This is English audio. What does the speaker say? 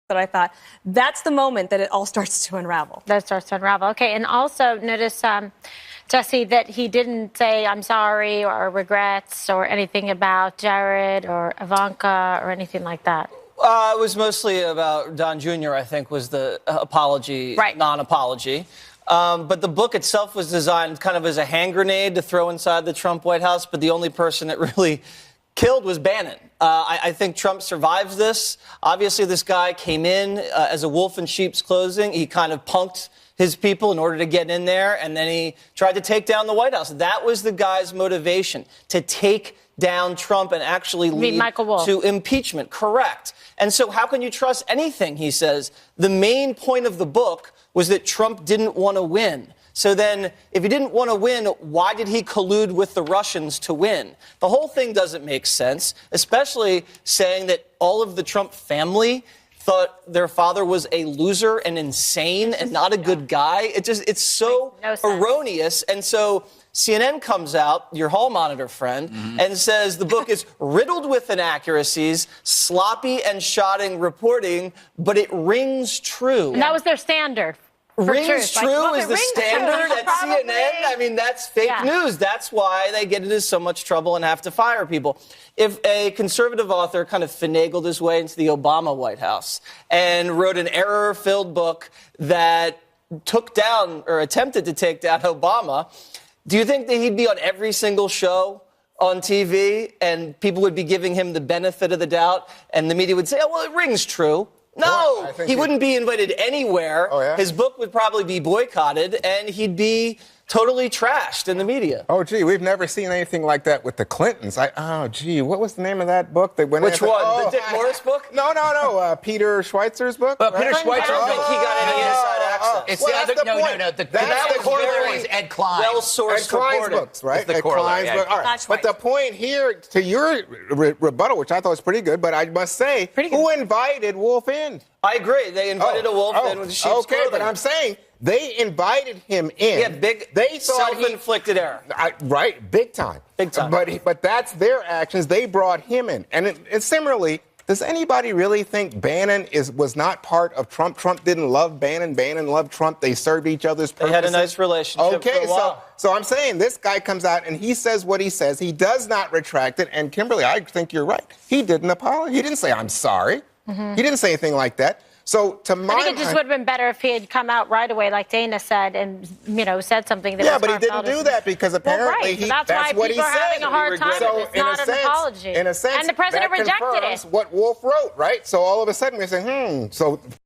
that I thought that's the moment that it all starts to unravel. That starts to unravel. Okay, and also notice, Jesse, that he didn't say I'm sorry or regrets or anything about Jared or Ivanka or anything like that. It was mostly about Don Jr., I think, was the apology, right. non-apology. But the book itself was designed kind of as a hand grenade to throw inside the Trump White House, but the only person it really killed was Bannon. I think Trump survives this. Obviously, this guy came in as a wolf in sheep's clothing. He kind of punked his people in order to get in there, and then he tried to take down the White House. That was the guy's motivation, to take down Trump and actually lead to impeachment. Correct. And so how can you trust anything he says? The main point of the book was that Trump didn't want to win. So then, if he didn't want to win, why did he collude with the Russians to win? The whole thing doesn't make sense, especially saying that all of the Trump family thought their father was a loser and insane and not a good guy. It's so erroneous. And so CNN comes out, your hall monitor friend, and says the book is riddled with inaccuracies, sloppy and shoddy reporting, but it rings true. And that was their standard. Rings true is the standard at CNN. I mean, that's fake news. That's why they get into so much trouble and have to fire people. If a conservative author kind of finagled his way into the Obama White House and wrote an error-filled book that took down or attempted to take down Obama, do you think that he'd be on every single show on TV and people would be giving him the benefit of the doubt and the media would say, oh, well, it rings true? No, he wouldn't be invited anywhere. Oh, yeah? His book would probably be boycotted, and he'd be totally trashed in the media. Oh, gee, we've never seen anything like that with the Clintons. Gee, what was the name of that book? Which one? The Dick Morris book? No. Peter Schweitzer's book? Peter Schweitzer. I don't think he got any inside access. It's the other. No. The core is Ed Klein. Well-sourced reporting. Books, right? Ed Klein's book. All right. But the point here, to your rebuttal, which I thought was pretty good, but I must say, who invited Wolff in? I agree. They invited a wolf in with sheep's clothing. But I'm saying they invited him in. Yeah, they self-inflicted error. Right, big time. Big time. But that's their actions. They brought him in. And similarly, does anybody really think Bannon was not part of Trump? Trump didn't love Bannon. Bannon loved Trump. They served each other's purposes. They had a nice relationship for a while. So I'm saying this guy comes out and he says what he says. He does not retract it. And Kimberly, I think you're right. He didn't apologize. He didn't say, I'm sorry. He didn't say anything like that. So to my I think it just would have been better if he had come out right away, like Dana said, and said something that was but he didn't do that because apparently that's what he said. That's why people are having a hard time. So it's not an apology. In a sense, and the president rejected it. What Wolff wrote, right? So all of a sudden we're saying, So